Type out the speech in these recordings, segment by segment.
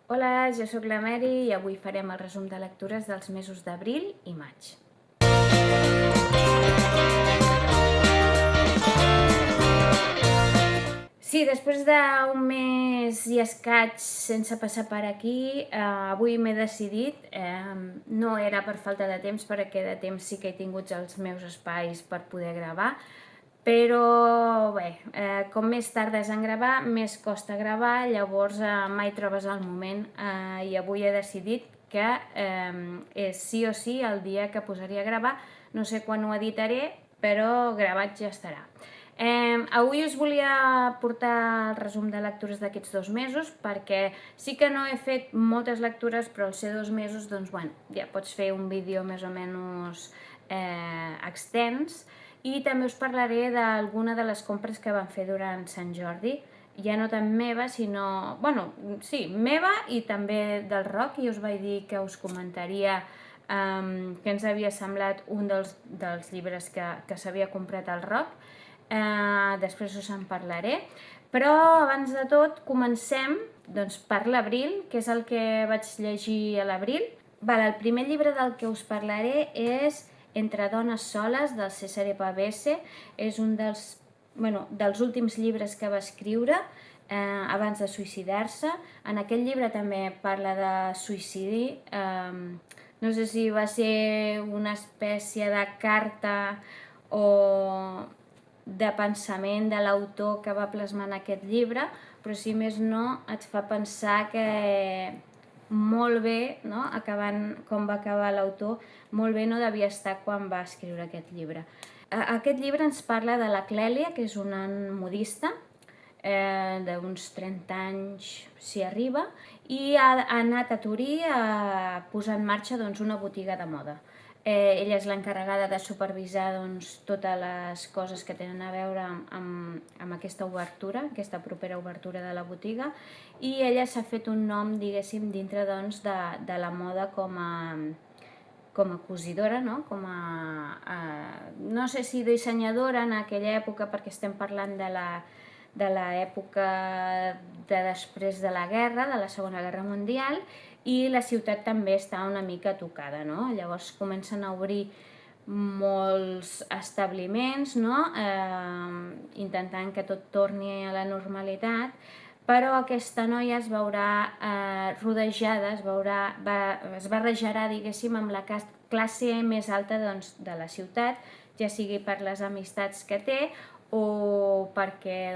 Hola, jo sóc la Mary i avui farem el resum de lectures dels mesos d'abril i maig. Sí, després d'un mes i escaig sense passar per aquí, avui m'he decidit. No era per falta de temps, perquè de temps sí que he tingut els meus espais per poder gravar, però bé, com més tardes en gravar, més costa gravar, llavors mai trobes el moment, i avui he decidit que és sí o sí el dia que posaria a gravar. No sé quan ho editaré, però gravat ja estarà. Avui us volia portar el resum de lectures d'aquests 2 mesos, perquè sí que no he fet moltes lectures, però al ser 2 mesos, doncs, bueno, ja pots fer un vídeo més o menys extens, i també us parlaré d'alguna de les compres que vam fer durant Sant Jordi, ja no tant meva, sinó, bueno, sí, meva i també del Roc, i us vaig dir que us comentaria què ens havia semblat un dels llibres que s'havia comprat al Roc. Després us en parlaré, però abans de tot comencem doncs, per l'abril, que és el que vaig llegir a l'abril. El primer llibre del que us parlaré és Entre dones soles, del Cesare Pavese. És un dels últims llibres que va escriure abans de suïcidar-se. En aquest llibre també parla de suïcidi. No sé si va ser una espècie de carta o de pensament de l'autor que va plasmar en aquest llibre, però si més no et fa pensar que molt bé, no? Com va acabar l'autor, molt bé no devia estar quan va escriure aquest llibre. Aquest llibre ens parla de la Clèlia, que és una modista d'uns 30 anys s'hi arriba, i ha anat a Turí a posar en marxa una botiga de moda. Ella és l'encarregada de supervisar totes les coses que tenen a veure amb aquesta obertura, aquesta propera obertura de la botiga, i ella s'ha fet un nom, diguéssim, dintre de la moda com a cosidora, no? No sé si dissenyadora en aquella època, perquè estem parlant de l'època de després de la guerra, de la Segona Guerra Mundial, i la ciutat també està una mica tocada, no? Llavors comencen a obrir molts establiments, no? Intentant que tot torni a la normalitat, però aquesta noia es veurà rodejada, es barrejarà, diguéssim, amb la classe més alta de la ciutat, ja sigui per les amistats que té o perquè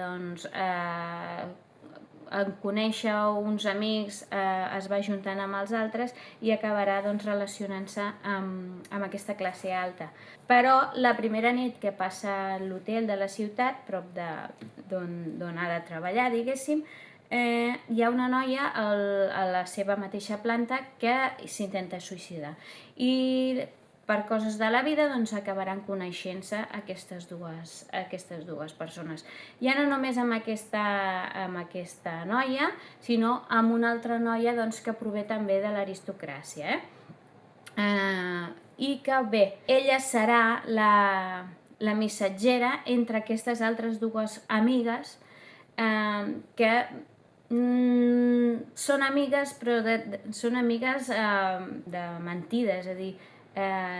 en conèixer uns amics es va juntant amb els altres i acabarà relacionant-se amb aquesta classe alta. Però la primera nit que passa a l'hotel de la ciutat, prop d'on ha de treballar, diguéssim, hi ha una noia a la seva mateixa planta que s'intenta suïcidar. I per coses de la vida acabaran coneixent-se aquestes dues persones. Ja no només amb aquesta noia, sinó amb una altra noia que prové també de l'aristocràcia. I que bé, ella serà la missatgera entre aquestes altres dues amigues que són amigues, però són amigues de mentida, és a dir,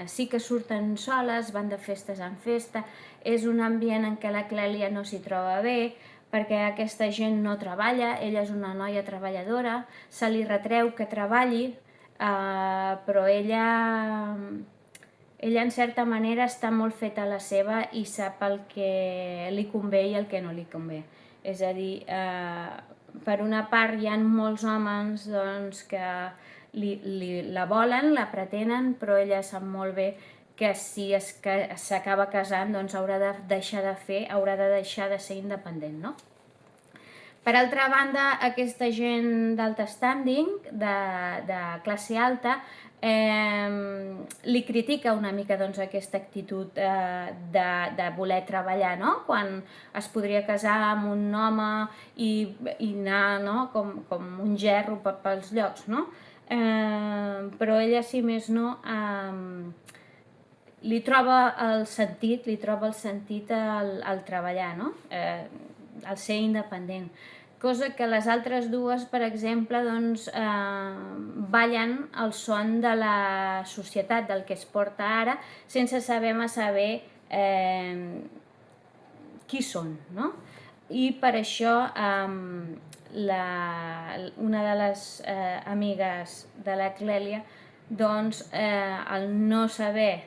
sí que surten soles, van de festes en festa, és un ambient en què la Clèlia no s'hi troba bé, perquè aquesta gent no treballa, ella és una noia treballadora, se li retreu que treballi, però ella en certa manera està molt feta a la seva i sap el que li convé i el que no li convé. És a dir, per una part hi ha molts homes que la volen, la pretenen, però ella sap molt bé que si s'acaba casant haurà de deixar de ser independent, no? Per altra banda, aquesta gent d'alta standing, de classe alta, li critica una mica aquesta actitud de voler treballar, no? Quan es podria casar amb un home i anar, no? com un gerro pels llocs, no? Però ella, si més no, li troba el sentit al treballar, no? Al ser independent. cosa que les altres dues, per exemple, doncs, ballen al son de la societat, del que es porta ara, sense saber massa bé qui són, no? I per això una de les amigues de la Clèlia, doncs, al no saber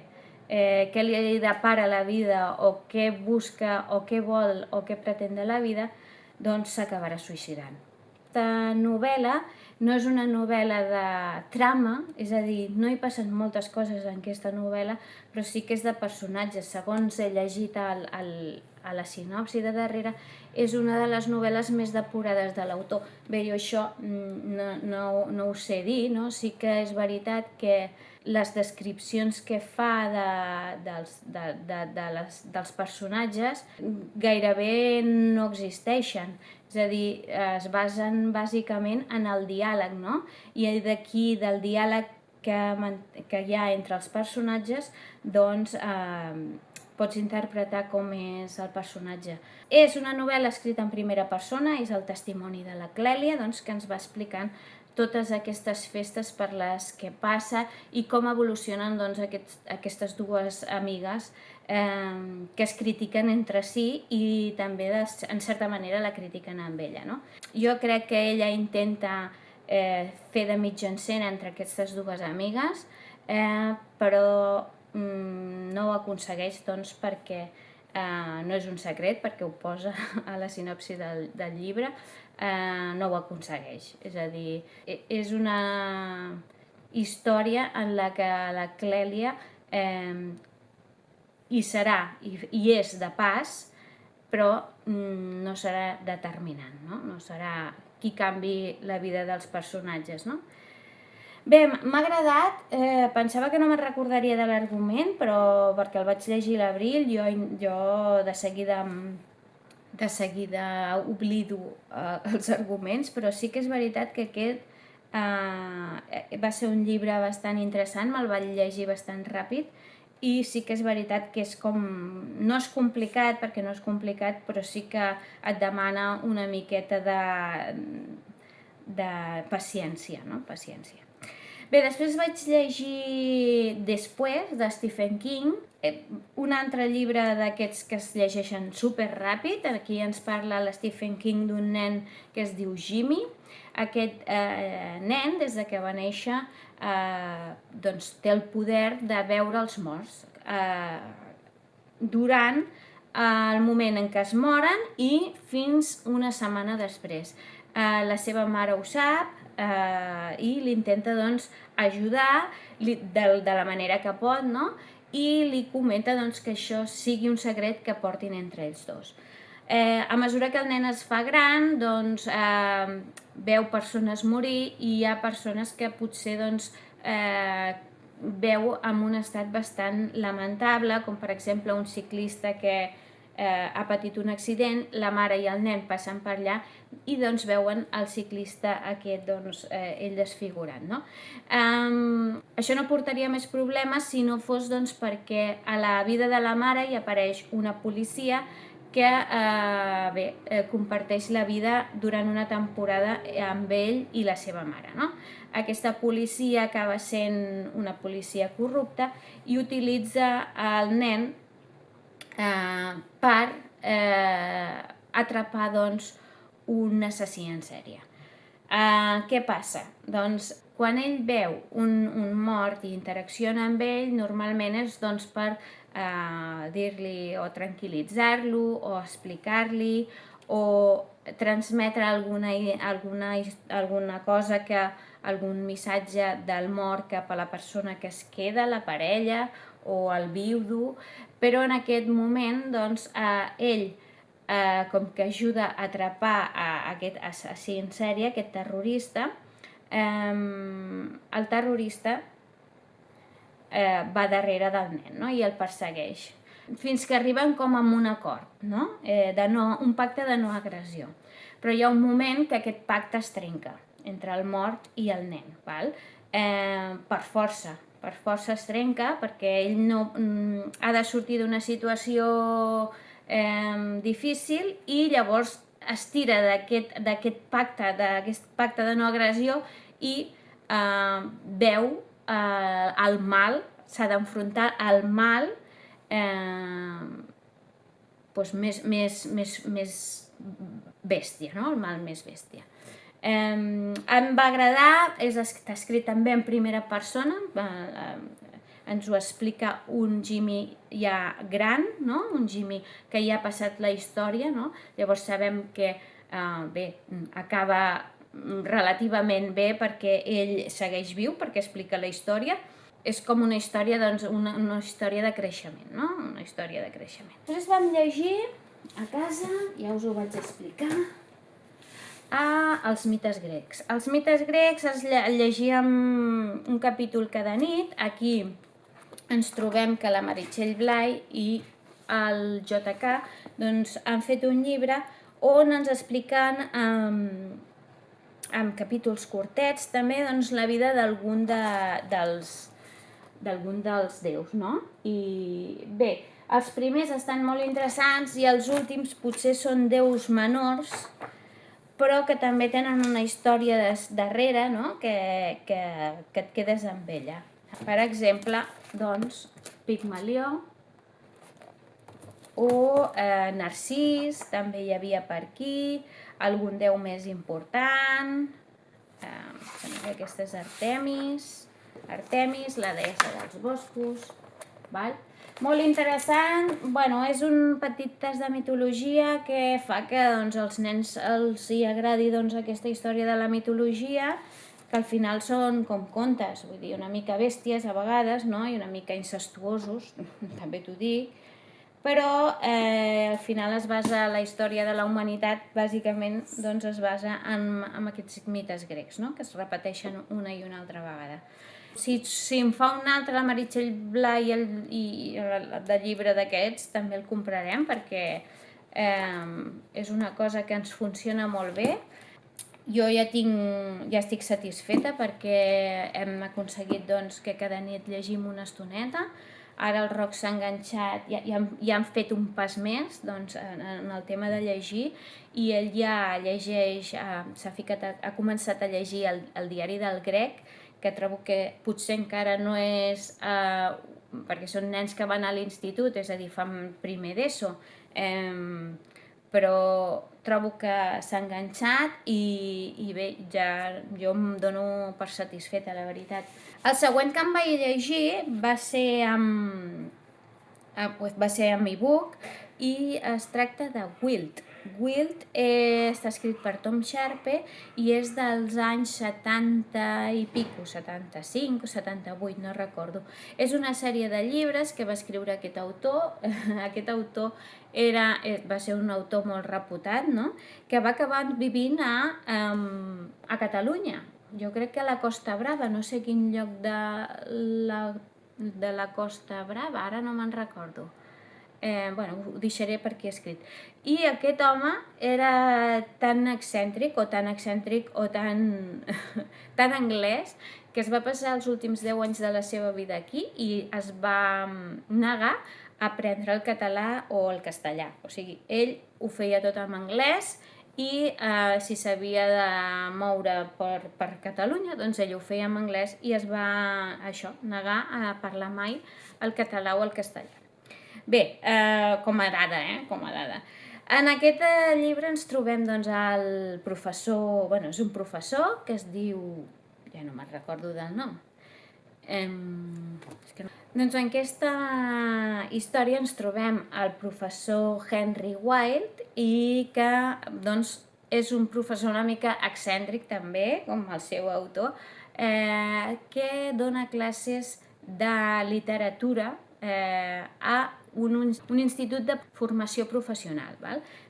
què li depara la vida o què busca o què vol o què pretén de la vida, doncs s'acabarà suïcidant. Aquesta novel·la no és una novel·la de trama, és a dir, no hi passen moltes coses en aquesta novel·la, però sí que és de personatges. Segons he llegit a la sinopsi de darrere, és una de les novel·les més depurades de l'autor. Bé, jo això no ho sé dir, no? Sí que és veritat que les descripcions que fa dels personatges gairebé no existeixen. És a dir, es basen bàsicament en el diàleg, no? I d'aquí, del diàleg que hi ha entre els personatges, doncs pots interpretar com és el personatge. És una novel·la escrita en primera persona, és el testimoni de la Clèlia, doncs, que ens va explicant totes aquestes festes per les que passa i com evolucionen doncs, aquestes dues amigues que es critiquen entre si i també, en certa manera, la critiquen amb ella. No? Jo crec que ella intenta fer de mitjancera entre aquestes dues amigues, però no ho aconsegueix doncs, perquè no és un secret, perquè ho posa a la sinopsi del llibre, no ho aconsegueix. És a dir, és una història en la que la Clèlia hi serà i és de pas, però no serà determinant, no serà qui canvi la vida dels personatges. No? Bé, m'ha agradat, pensava que no me'n recordaria de l'argument, però perquè el vaig llegir a l'abril, jo de seguida oblido els arguments, però sí que és veritat que aquest va ser un llibre bastant interessant, me'l vaig llegir bastant ràpid, i sí que és veritat que és com... no és complicat, perquè no és complicat, però sí que et demana una miqueta de paciència, no? Paciència. Bé, després vaig llegir Després, de Stephen King, un altre llibre d'aquests que es llegeixen superràpid. Aquí ens parla l'Stephen King d'un nen que es diu Jimmy. Aquest nen, des de que va néixer, doncs, té el poder de veure els morts durant el moment en què es moren i fins una setmana després. La seva mare ho sap i l'intenta doncs, ajudar de la manera que pot, no? I li comenta doncs, que això sigui un secret que portin entre ells dos. A mesura que el nen es fa gran, doncs, veu persones morir i hi ha persones que potser doncs, veu en un estat bastant lamentable, com per exemple un ciclista que ha patit un accident, la mare i el nen passen per allà i doncs veuen el ciclista aquest, doncs, ell desfigurat. No? Això no portaria més problemes si no fos doncs, perquè a la vida de la mare hi apareix una policia que comparteix la vida durant una temporada amb ell i la seva mare. No? Aquesta policia acaba sent una policia corrupta i utilitza el nen per atrapar doncs, un assassí en sèrie. Què passa? Doncs quan ell veu un mort i interacciona amb ell, normalment és doncs, per dir-li o tranquil·litzar-lo o explicar-li o transmetre alguna cosa, algun missatge del mort cap a la persona que es queda, la parella o el viudo, però en aquest moment doncs, ell, com que ajuda a atrapar aquest assassí en sèrie, aquest terrorista, el terrorista va darrere del nen, no? I el persegueix, fins que arriben com a un acord, no? Un pacte de no agressió. Però hi ha un moment que aquest pacte es trenca entre el mort i el nen, val? Per força es trenca, perquè ell no ha de sortir d'una situació difícil i llavors es tira d'aquest pacte de no agressió i veu el mal, s'ha d'enfrontar al mal més bèstia, no? El mal més bèstia. Em va agradar, està escrit també en primera persona, ens ho explica un Jimmy ja gran, no? Un Jimmy que ja ha passat la història, no? Llavors sabem que acaba relativament bé perquè ell segueix viu, perquè explica la història. És com una història, doncs, una història de creixement, no? Una història de creixement. Després vam llegir a casa, ja us ho vaig explicar, els mites grecs. Els mites grecs els llegíem un capítol cada nit. Aquí ens trobem que la Meritxell Blay i el JK doncs, han fet un llibre on ens expliquen amb capítols curtets també doncs, la vida d'algun dels déus, no? I bé, els primers estan molt interessants i els últims potser són déus menors, però que també tenen una història darrere, no? Que et quedes amb ella. Per exemple, doncs, Pigmalió o Narcís, també hi havia per aquí, algun déu més important, aquesta és Artemis, la deessa dels boscos, val? Molt interessant, bueno, és un petit tast de mitologia que fa que doncs, als nens els hi agradi doncs, aquesta història de la mitologia, que al final són com contes, vull dir, una mica bèsties a vegades, no? I una mica incestuosos, també t'ho dic, però al final es basa la història de la humanitat, bàsicament doncs, es basa en aquests mites grecs, no? Que es repeteixen una i una altra vegada. Si em fa un altre, la Meritxell Blay i de llibre d'aquests, també el comprarem perquè és una cosa que ens funciona molt bé. Jo ja estic satisfeta perquè hem aconseguit doncs, que cada nit llegim una estoneta. Ara el Roc s'ha enganxat, ja han fet un pas més doncs, en el tema de llegir i ell ja llegeix, ha començat a llegir el diari del grec, que trobo que potser encara no és, perquè són nens que van a l'institut, és a dir, fan primer d'ESO, però trobo que s'ha enganxat i bé, ja jo em dono per satisfeta, la veritat. El següent que em vaig llegir va ser amb e-book i es tracta de Wilt. Wilt està escrit per Tom Sharpe i és dels anys 70 i pico, 75 o 78, no recordo. És una sèrie de llibres que va escriure aquest autor. Aquest autor va ser un autor molt reputat, no? Que va acabar vivint a Catalunya. Jo crec que a la Costa Brava, no sé quin lloc de la Costa Brava, ara no me'n recordo. Bueno, ho deixaré per aquí escrit. I aquest home era tan excèntric o tan tan anglès que es va passar els últims 10 anys de la seva vida aquí i es va negar a aprendre el català o el castellà. O sigui, ell ho feia tot en anglès i si s'havia de moure per Catalunya, doncs ell ho feia en anglès i es va negar a parlar mai el català o el castellà. Bé, com a dada, com a dada. En aquest llibre ens trobem doncs, el professor, bueno, és un professor que es diu, ja no me'n recordo del nom, doncs en aquesta història ens trobem el professor Henry Wilde i que doncs, és un professor una mica excèntric també, com el seu autor, que dona classes de literatura a un institut de formació professional,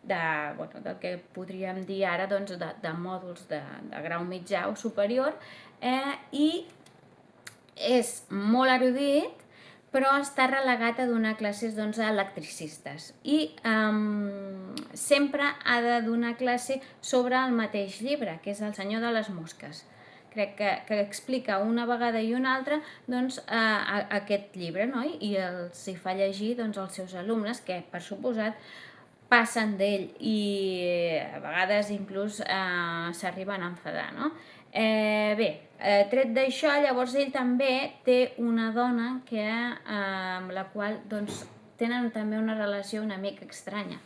del que podríem dir ara de mòduls de grau mitjà o superior, i és molt erudit, però està relegat a donar classes a electricistes i sempre ha de donar classe sobre el mateix llibre, que és El senyor de les mosques. Crec que explica una vegada i una altra aquest llibre, no? I els hi fa llegir als seus alumnes, que per suposat passen d'ell i a vegades inclús s'arriben a enfadar, no? Tret d'això, llavors ell també té una dona amb la qual doncs, tenen també una relació una mica estranya.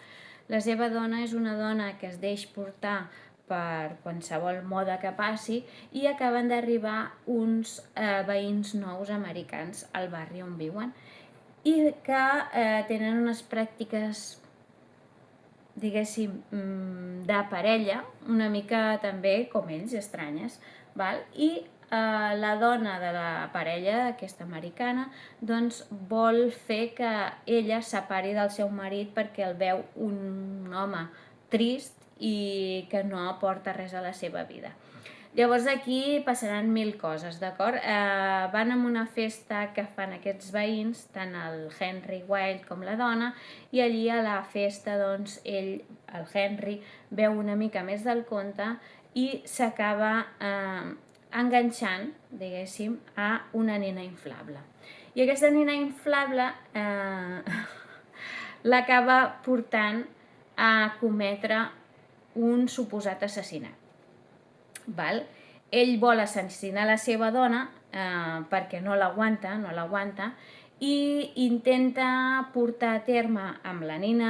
La seva dona és una dona que es deix portar per qualsevol moda que passi i acaben d'arribar uns veïns nous americans al barri on viuen i que tenen unes pràctiques, diguéssim, de parella, una mica també com ells, estranyes, val? I la dona de la parella, aquesta americana, doncs vol fer que ella separi del seu marit perquè el veu un home trist i que no aporta res a la seva vida. Llavors aquí passaran 1000 coses, d'acord? Van a una festa que fan aquests veïns, tant el Henry Wilde com la dona, i allí a la festa, doncs, ell, el Henry, veu una mica més del conte i s'acaba enganxant, diguéssim, a una nena inflable. I aquesta nena inflable l'acaba portant a cometre un suposat assassinat. Val? Ell vol assassinar la seva dona perquè no l'aguanta i intenta portar a terme amb la nena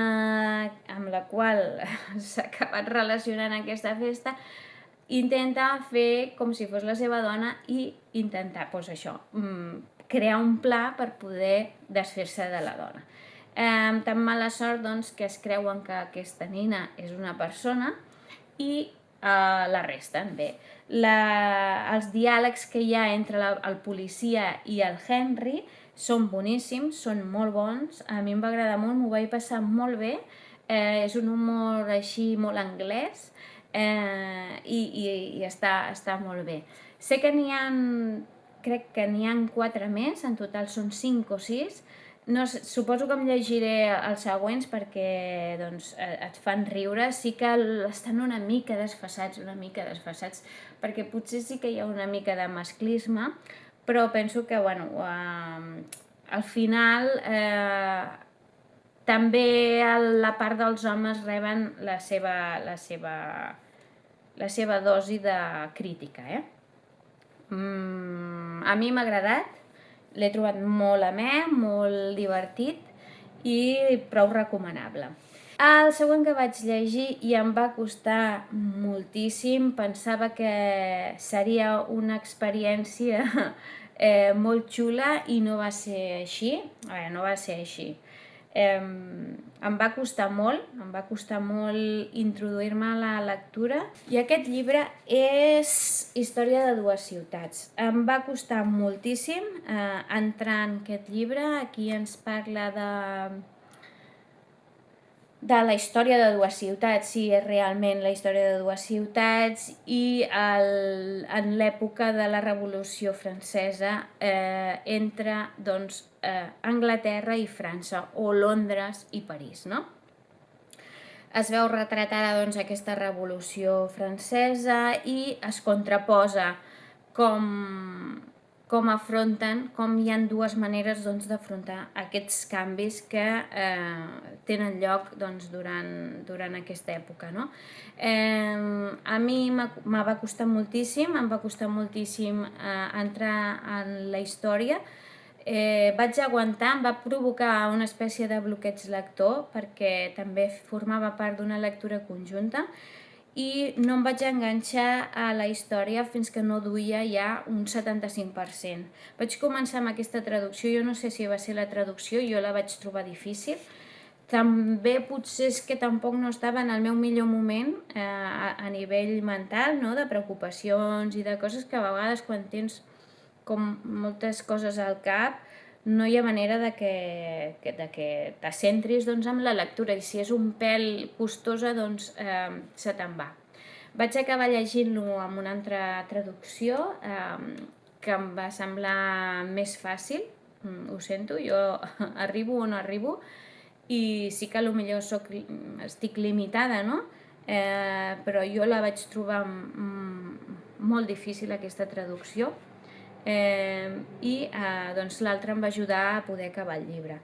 amb la qual s'ha acabat relacionant en aquesta festa, intenta fer com si fos la seva dona i intentar, doncs això, crear un pla per poder desfer-se de la dona. Tan mala sort doncs, que es creuen que aquesta nena és una persona i l'arresten. Bé, els diàlegs que hi ha entre el policia i el Henry són boníssims, són molt bons, a mi em va agradar molt, m'ho vaig passar molt bé, és un humor així molt anglès i està molt bé. Sé que crec que n'hi ha 4 més, en total són 5 o 6, no sé, suposo que em llegiré els següents perquè doncs, et fan riure. Sí que estan una mica desfasats, perquè potser sí que hi ha una mica de masclisme, però penso que bueno, al final també la part dels homes reben la seva dosi de crítica. A mi m'ha agradat, l'he trobat molt amè, molt divertit i prou recomanable. El següent que vaig llegir i em va costar moltíssim, pensava que seria una experiència molt xula i no va ser així. Em va costar molt introduir-me a la lectura i aquest llibre és Història de dues ciutats. Em va costar moltíssim entrar en aquest llibre. Aquí ens parla de la història de dues ciutats, sí, és realment la història de dues ciutats i en l'època de la Revolució Francesa entre doncs, Anglaterra i França, o Londres i París, no? Es veu retratada doncs, aquesta Revolució Francesa i es contraposa com afronten, com hi ha dues maneres doncs, d'afrontar aquests canvis que tenen lloc doncs, durant aquesta època. No? A mi em va costar moltíssim entrar en la història. Vaig aguantar, em va provocar una espècie de bloqueig lector perquè també formava part d'una lectura conjunta i no em vaig enganxar a la història fins que no duia ja un 75%. Vaig començar amb aquesta traducció, jo no sé si va ser la traducció, jo la vaig trobar difícil. També potser és que tampoc no estava en el meu millor moment a nivell mental, no? De preocupacions i de coses que a vegades quan tens com moltes coses al cap, no hi ha manera de que t'accentris doncs, amb la lectura i si és un pèl costosa doncs se te'n va. Vaig acabar llegint-lo amb una altra traducció que em va semblar més fàcil, ho sento, jo arribo o no arribo i sí que potser estic limitada, no? Però jo la vaig trobar molt difícil aquesta traducció i doncs, l'altre em va ajudar a poder acabar el llibre.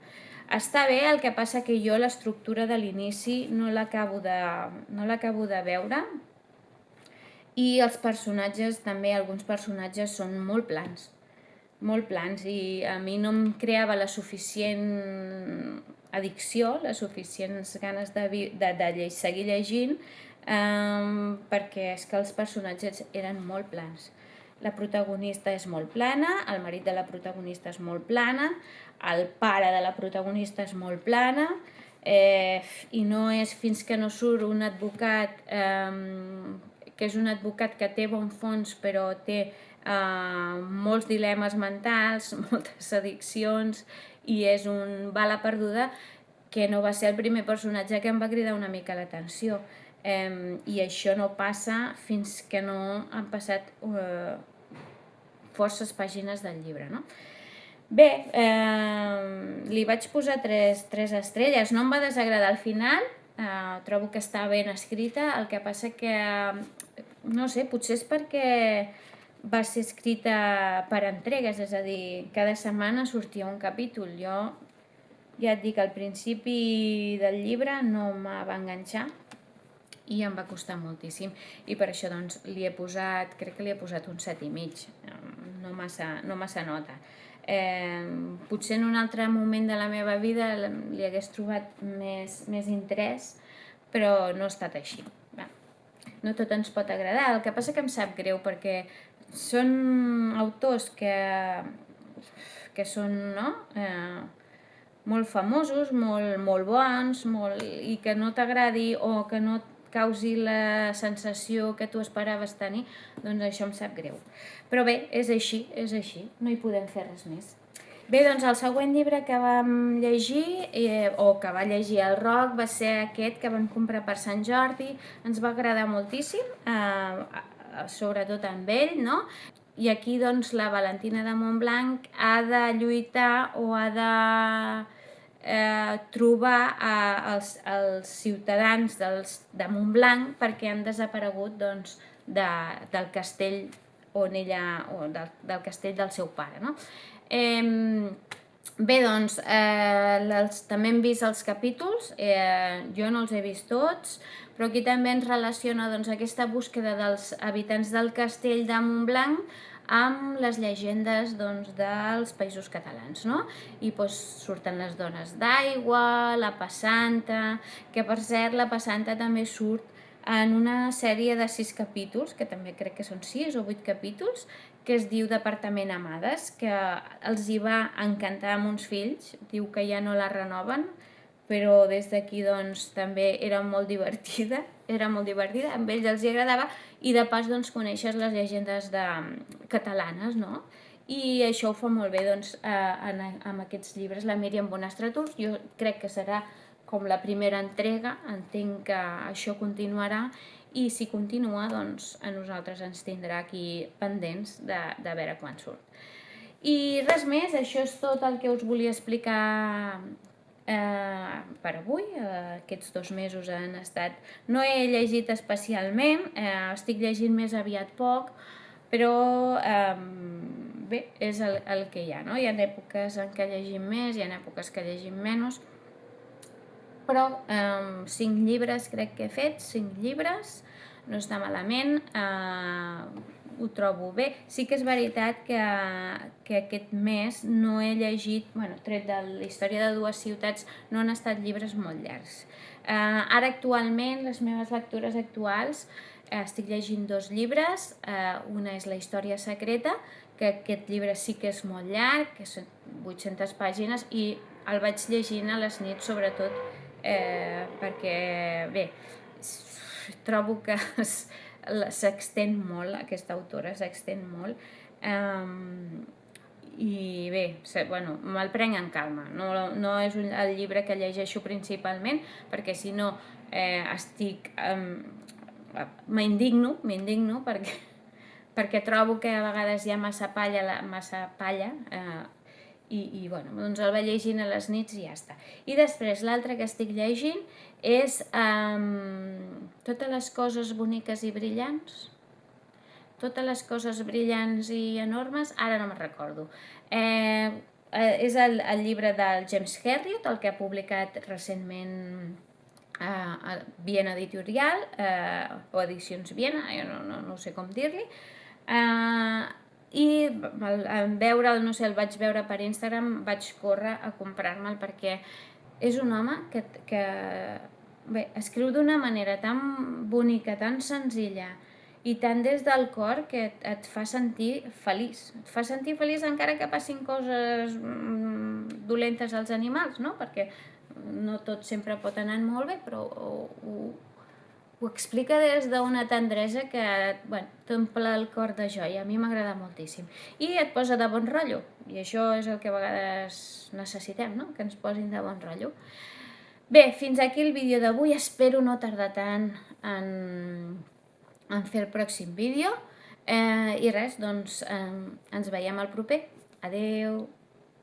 Està bé, el que passa que jo l'estructura de l'inici no l'acabo de veure, i els personatges també, alguns personatges són molt plans, i a mi no em creava la suficient addicció, les suficients ganes de seguir llegint, perquè és que els personatges eren molt plans. La protagonista és molt plana, el marit de la protagonista és molt plana, el pare de la protagonista és molt plana, i no és fins que no surt un advocat, que és un advocat que té bon fons però té molts dilemes mentals, moltes addiccions, i és un bala perduda, que no va ser el primer personatge que em va cridar una mica l'atenció. I això no passa fins que no han passat forces pàgines del llibre, no? Bé, li vaig posar 3 estrelles, no em va desagradar al final, trobo que està ben escrita, el que passa que, no sé, potser és perquè va ser escrita per entregues, és a dir, cada setmana sortia un capítol. Jo ja et dic, al principi del llibre no em va enganxar i em va costar moltíssim, i per això doncs crec que li he posat un 7,5, no massa nota. Potser en un altre moment de la meva vida li hagués trobat més interès, però no ha estat així. No tot ens pot agradar, el que passa que em sap greu perquè són autors que són, no?, molt famosos, molt bons, i que no t'agradi o que no et causi la sensació que tu esperaves tenir, doncs això em sap greu. Però bé, és així, no hi podem fer res més. Bé, doncs el següent llibre que vam llegir, o que va llegir el Roc, va ser aquest que vam comprar per Sant Jordi. Ens va agradar moltíssim, sobretot amb ell, no? I aquí doncs la Valentina de Montblanc ha de lluitar o ha de trobar els ciutadans de Montblanc perquè han desaparegut doncs, del castell on ella, o del castell del seu pare, no? Bé, doncs, també hem vist els capítols, jo no els he vist tots, però aquí també ens relaciona doncs, aquesta búsqueda dels habitants del castell de Montblanc amb les llegendes doncs, dels països catalans, no? I doncs, surten les dones d'aigua, la passanta, que per cert la passanta també surt en una sèrie de 6 capítols, que també crec que són 6 o 8 capítols, que es diu Departament Amades, que els hi va encantar amb uns fills, diu que ja no la renoven, però des d'aquí doncs, també era molt divertida, amb ells els hi agradava, i de pas doncs, coneixes les llegendes catalanes, no? I això ho fa molt bé doncs, amb aquests llibres la Míriam Bonastràtols. Jo crec que serà com la primera entrega, entenc que això continuarà, i si continua, doncs a nosaltres ens tindrà aquí pendents de veure quan surt. I res més, això és tot el que us volia explicar per avui. Aquests 2 mesos han estat... No he llegit especialment, estic llegint més aviat poc, però bé, és el que hi ha, no? Hi ha èpoques en què llegim més, hi ha èpoques que llegim menys, però 5 llibres crec que he fet, 5 llibres, no està malament, ho trobo bé. Sí que és veritat que aquest mes no he llegit, tret de la història de 2 ciutats, no han estat llibres molt llargs. Ara actualment, les meves lectures actuals, estic llegint 2 llibres, una és La història secreta, que aquest llibre sí que és molt llarg, que són 800 pàgines, i el vaig llegint a les nits sobretot, perquè, bé, trobo que s'extén molt, aquesta autora s'extén molt, i bé, me'l prenc en calma, no és el llibre que llegeixo principalment, perquè si no m'indigno perquè trobo que a vegades hi ha massa palla, i doncs el vaig llegint a les nits i ja està. I després l'altre que estic llegint és Totes les coses boniques i brillants. Totes les coses brillants i enormes, ara no me'n recordo. és el llibre del James Herriot, el que ha publicat recentment a Viena Editorial, o Edicions Viena, jo no sé com dir-li. I en veure'l, no sé, el vaig veure per Instagram, vaig córrer a comprar-me'l perquè és un home que bé, escriu d'una manera tan bonica, tan senzilla i tant des del cor que et fa sentir feliç. Et fa sentir feliç encara que passin coses dolentes als animals, no? Perquè no tot sempre pot anar molt bé, però ho explica des d'una tendresa que, bueno, t'omple el cor de joia. A mi m'agrada moltíssim. I et posa de bon rotllo. I això és el que a vegades necessitem, no? Que ens posin de bon rotllo. Bé, fins aquí el vídeo d'avui. Espero no tardar tant en fer el pròxim vídeo. I res, doncs ens veiem al proper. Adeu!